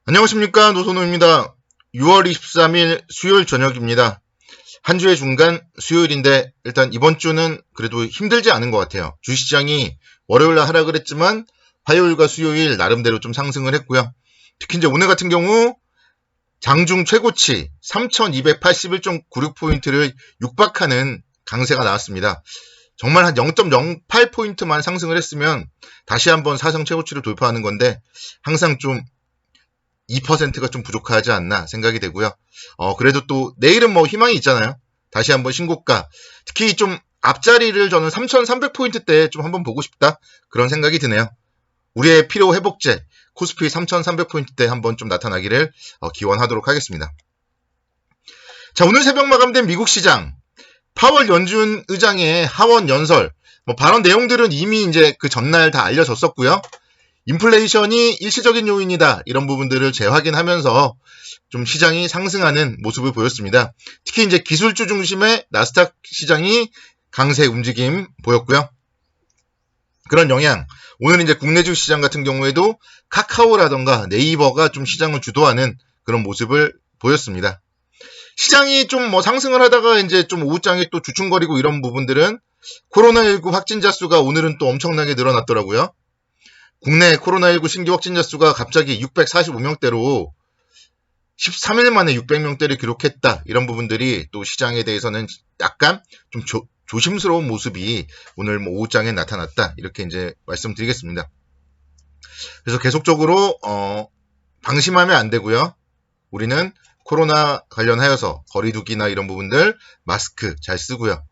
안녕하십니까, 노선호입니다. 6월 23일 수요일 저녁입니다. 한 주의 중간 수요일인데 일단 이번 주는 그래도 힘들지 않은 것 같아요. 주시장이 월요일날 하락을 했지만 화요일과 수요일 나름대로 좀 상승을 했고요. 특히 이제 오늘 같은 경우 장중 최고치 3281.96포인트를 육박하는 강세가 나왔습니다. 정말 한 0.08포인트만 상승을 했으면 다시 한번 사상 최고치를 돌파하는 건데 항상 좀 2%가 좀 부족하지 않나 생각이 되고요. 그래도 또 내일은 뭐 희망이 있잖아요. 다시 한번 신고가. 특히 좀 앞자리를 저는 3,300포인트 때 좀 한번 보고 싶다. 그런 생각이 드네요. 우리의 필요 회복제 코스피 3,300포인트 때 한번 좀 나타나기를 기원하도록 하겠습니다. 자, 오늘 새벽 마감된 미국 시장. 파월 연준 의장의 하원 연설. 발언 내용들은 이미 이제 그 전날 다 알려졌었고요. 인플레이션이 일시적인 요인이다. 이런 부분들을 재확인하면서 좀 시장이 상승하는 모습을 보였습니다. 특히 이제 기술주 중심의 나스닥 시장이 강세 움직임 보였고요. 그런 영향. 오늘 이제 국내 주시장 같은 경우에도 카카오라던가 네이버가 좀 시장을 주도하는 그런 모습을 보였습니다. 시장이 좀 상승을 하다가 이제 좀 오후장에 또 주춤거리고 이런 부분들은 코로나19 확진자 수가 오늘은 또 엄청나게 늘어났더라고요. 국내 코로나19 신규 확진자 수가 갑자기 645명대로 13일 만에 600명대를 기록했다. 이런 부분들이 또 시장에 대해서는 약간 좀 조심스러운 모습이 오늘 오후장에 나타났다. 이렇게 이제 말씀드리겠습니다. 그래서 계속적으로 방심하면 안 되고요. 우리는 코로나 관련하여서 거리두기나 이런 부분들 마스크 잘 쓰고요.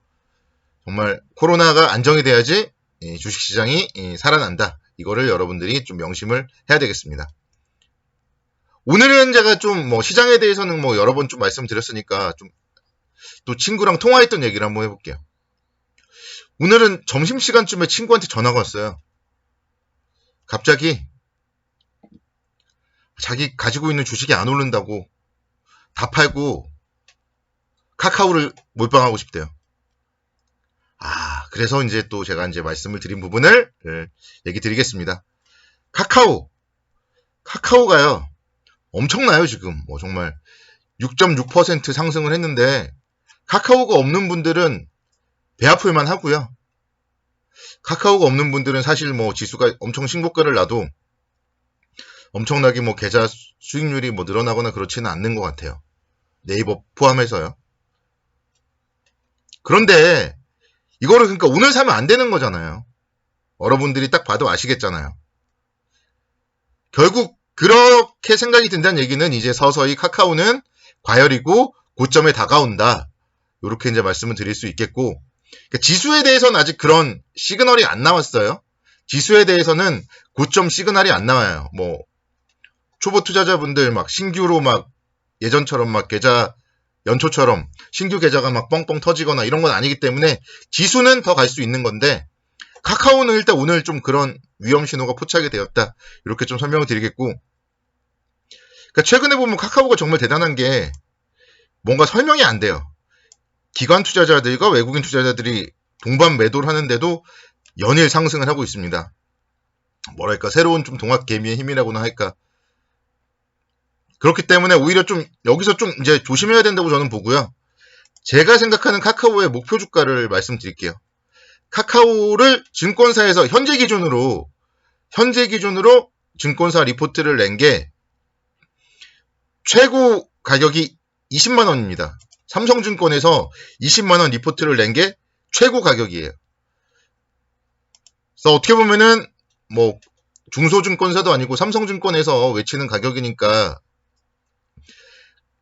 정말 코로나가 안정이 돼야지 주식시장이 살아난다. 이거를 여러분들이 좀 명심을 해야 되겠습니다. 오늘은 제가 좀 시장에 대해서는 여러 번 좀 말씀드렸으니까 좀 또 친구랑 통화했던 얘기를 한번 해볼게요. 오늘은 점심시간쯤에 친구한테 전화가 왔어요. 갑자기 자기 가지고 있는 주식이 안 오른다고 다 팔고 카카오를 몰빵하고 싶대요. 그래서 이제 또 제가 이제 말씀을 드린 부분을 얘기 드리겠습니다. 카카오가요, 엄청나요, 지금. 정말 6.6% 상승을 했는데, 카카오가 없는 분들은 배 아플만 하고요. 카카오가 없는 분들은 사실 지수가 엄청 신고가를 놔도 엄청나게 계좌 수익률이 늘어나거나 그렇지는 않는 것 같아요. 네이버 포함해서요. 그런데, 이거를 그러니까 오늘 사면 안 되는 거잖아요. 여러분들이 딱 봐도 아시겠잖아요. 결국 그렇게 생각이 든다는 얘기는 이제 서서히 카카오는 과열이고 고점에 다가온다. 이렇게 이제 말씀을 드릴 수 있겠고, 그러니까 지수에 대해서는 아직 그런 시그널이 안 나왔어요. 지수에 대해서는 고점 시그널이 안 나와요. 초보 투자자분들 신규로 예전처럼 계좌 연초처럼 신규 계좌가 뻥뻥 터지거나 이런 건 아니기 때문에 지수는 더 갈 수 있는 건데, 카카오는 일단 오늘 좀 그런 위험 신호가 포착이 되었다. 이렇게 좀 설명을 드리겠고, 그러니까 최근에 보면 카카오가 정말 대단한 게 뭔가 설명이 안 돼요. 기관 투자자들과 외국인 투자자들이 동반 매도를 하는데도 연일 상승을 하고 있습니다. 뭐랄까, 새로운 좀 동학 개미의 힘이라고나 할까. 그렇기 때문에 오히려 좀 여기서 좀 이제 조심해야 된다고 저는 보고요. 제가 생각하는 카카오의 목표 주가를 말씀드릴게요. 카카오를 증권사에서 현재 기준으로 증권사 리포트를 낸 게 최고 가격이 20만 원입니다. 삼성증권에서 20만 원 리포트를 낸 게 최고 가격이에요. 그래서 어떻게 보면은 중소증권사도 아니고 삼성증권에서 외치는 가격이니까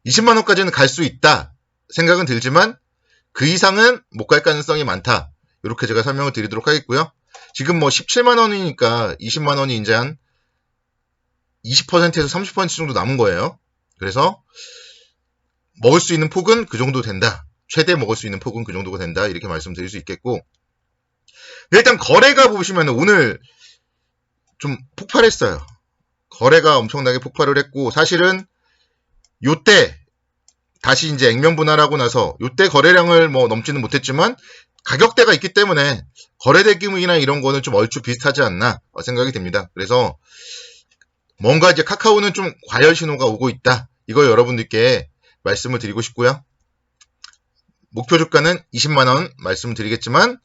20만 원까지는 갈 수 있다 생각은 들지만 그 이상은 못 갈 가능성이 많다. 이렇게 제가 설명을 드리도록 하겠고요. 지금 17만 원이니까 20만 원이 이제 한 20%에서 30% 정도 남은 거예요. 그래서 먹을 수 있는 폭은 그 정도 된다. 최대 먹을 수 있는 폭은 그 정도가 된다. 이렇게 말씀드릴 수 있겠고, 일단 거래가 보시면 오늘 좀 폭발했어요. 거래가 엄청나게 폭발을 했고, 사실은 요때 다시 이제 액면 분할하고 나서 요때 거래량을 넘지는 못했지만 가격대가 있기 때문에 거래대금이나 이런 거는 좀 얼추 비슷하지 않나 생각이 됩니다. 그래서 뭔가 이제 카카오는 좀 과열 신호가 오고 있다. 이걸 여러분들께 말씀을 드리고 싶고요. 목표 주가는 20만원 말씀을 드리겠지만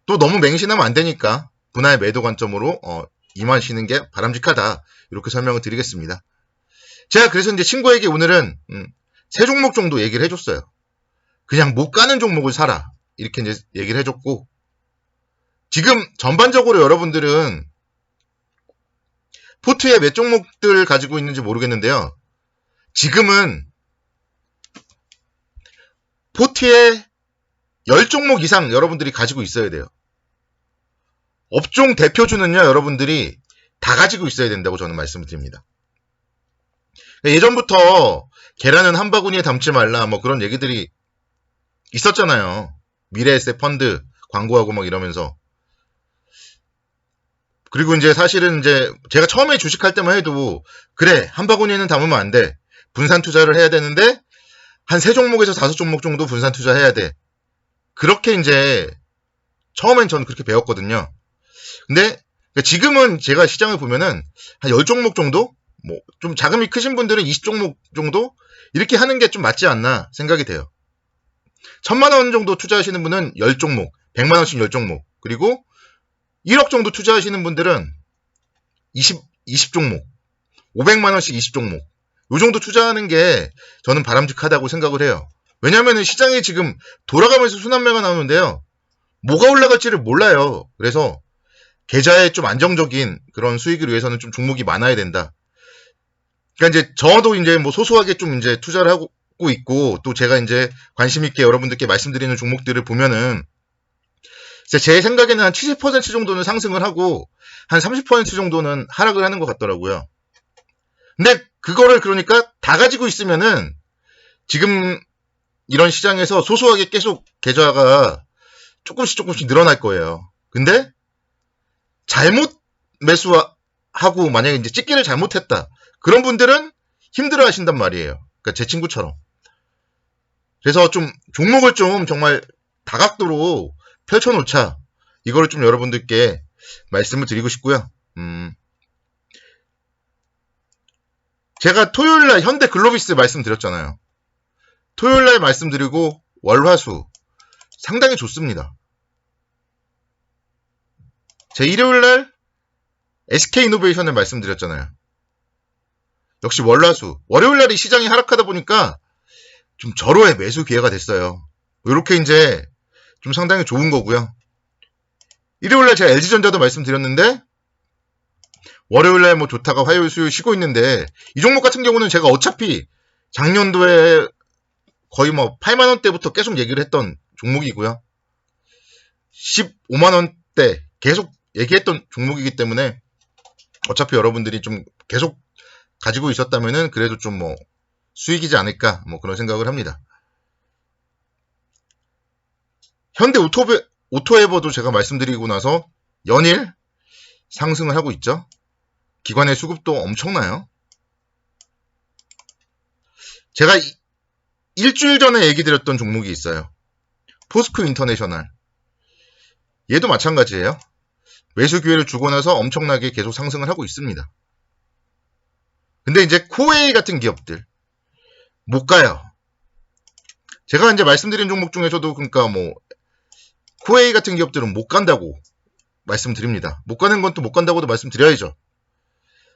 또 너무 맹신하면 안 되니까 분할 매도 관점으로 임하시는 게 바람직하다. 이렇게 설명을 드리겠습니다. 제가 그래서 이제 친구에게 오늘은 세 종목 정도 얘기를 해줬어요. 그냥 못 가는 종목을 사라. 이렇게 이제 얘기를 해줬고, 지금 전반적으로 여러분들은 포트에 몇 종목들 가지고 있는지 모르겠는데요. 지금은 포트에 10종목 이상 여러분들이 가지고 있어야 돼요. 업종 대표주는요, 여러분들이 다 가지고 있어야 된다고 저는 말씀을 드립니다. 예전부터 계란은 한 바구니에 담지 말라 뭐 그런 얘기들이 있었잖아요. 미래에셋 펀드 광고하고 막 이러면서. 그리고 이제 사실은 이제 제가 처음에 주식할 때만 해도 그래, 한 바구니에는 담으면 안 돼. 분산 투자를 해야 되는데 한 3종목에서 5종목 정도 분산 투자해야 돼. 그렇게 이제 처음엔 저는 그렇게 배웠거든요. 근데 지금은 제가 시장을 보면은 한 10종목 정도? 뭐 좀 자금이 크신 분들은 20종목 정도? 이렇게 하는 게 좀 맞지 않나 생각이 돼요. 1000만원 정도 투자하시는 분은 10종목, 100만원씩 10종목, 그리고 1억 정도 투자하시는 분들은 20종목, 500만원씩 20종목, 요 정도 투자하는 게 저는 바람직하다고 생각을 해요. 왜냐면은 시장이 지금 돌아가면서 순환매가 나오는데요. 뭐가 올라갈지를 몰라요. 그래서 계좌에 좀 안정적인 그런 수익을 위해서는 좀 종목이 많아야 된다. 그러니까 이제 저도 이제 뭐 소소하게 좀 이제 투자를 하고 있고, 또 제가 이제 관심 있게 여러분들께 말씀드리는 종목들을 보면은 제 생각에는 한 70% 정도는 상승을 하고 한 30% 정도는 하락을 하는 것 같더라고요. 근데 그거를 그러니까 다 가지고 있으면은 지금 이런 시장에서 소소하게 계속 계좌가 조금씩 늘어날 거예요. 근데 잘못 매수하고 만약에 이제 찍기를 잘못했다. 그런 분들은 힘들어 하신단 말이에요. 그러니까 제 친구처럼. 그래서 좀 종목을 좀 정말 다각도로 펼쳐놓자. 이거를 좀 여러분들께 말씀을 드리고 싶고요. 제가 토요일날 현대글로비스 말씀드렸잖아요. 토요일날 말씀드리고 월화수 상당히 좋습니다. 제 일요일날 SK이노베이션을 말씀드렸잖아요. 역시 월화수. 월요일날이 시장이 하락하다 보니까 좀 절호의 매수 기회가 됐어요. 이렇게 이제 좀 상당히 좋은 거고요. 일요일날 제가 LG전자도 말씀드렸는데 월요일날 뭐 좋다가 화요일 수요일 쉬고 있는데 이 종목 같은 경우는 제가 어차피 작년도에 거의 뭐 8만원대부터 계속 얘기를 했던 종목이고요. 15만원대 계속 얘기했던 종목이기 때문에 어차피 여러분들이 좀 계속 가지고 있었다면은 그래도 좀 뭐 수익이지 않을까 뭐 그런 생각을 합니다. 현대 오토에버도 제가 말씀드리고 나서 연일 상승을 하고 있죠. 기관의 수급도 엄청나요. 제가 일주일 전에 얘기 드렸던 종목이 있어요. 포스코 인터내셔널. 얘도 마찬가지예요. 매수 기회를 주고 나서 엄청나게 계속 상승을 하고 있습니다. 근데 이제 코웨이 같은 기업들 못 가요. 제가 이제 말씀드린 종목 중에서도 그러니까 뭐 코웨이 같은 기업들은 못 간다고 말씀드립니다. 못 가는 건 또 못 간다고도 말씀드려야죠.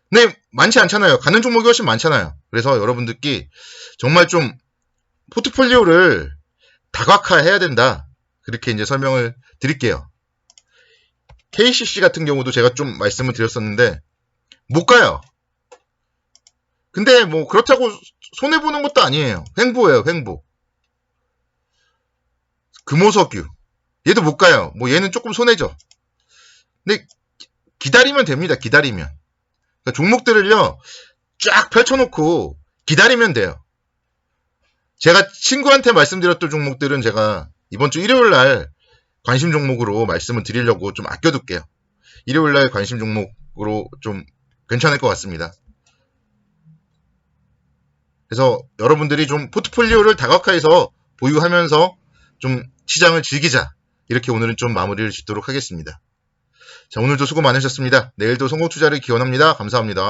근데 많지 않잖아요. 가는 종목이 훨씬 많잖아요. 그래서 여러분들께 정말 좀 포트폴리오를 다각화해야 된다. 그렇게 이제 설명을 드릴게요. KCC 같은 경우도 제가 좀 말씀을 드렸었는데 못 가요. 근데 뭐 그렇다고 손해보는 것도 아니에요. 횡보예요, 횡보. 금호석유. 얘도 못 가요. 뭐 얘는 조금 손해죠. 근데 기다리면 됩니다. 기다리면. 그러니까 종목들을요, 쫙 펼쳐놓고 기다리면 돼요. 제가 친구한테 말씀드렸던 종목들은 제가 이번 주 일요일 날 관심 종목으로 말씀을 드리려고 좀 아껴둘게요. 일요일 날 관심 종목으로 좀 괜찮을 것 같습니다. 그래서 여러분들이 좀 포트폴리오를 다각화해서 보유하면서 좀 시장을 즐기자. 이렇게 오늘은 좀 마무리를 짓도록 하겠습니다. 자, 오늘도 수고 많으셨습니다. 내일도 성공 투자를 기원합니다. 감사합니다.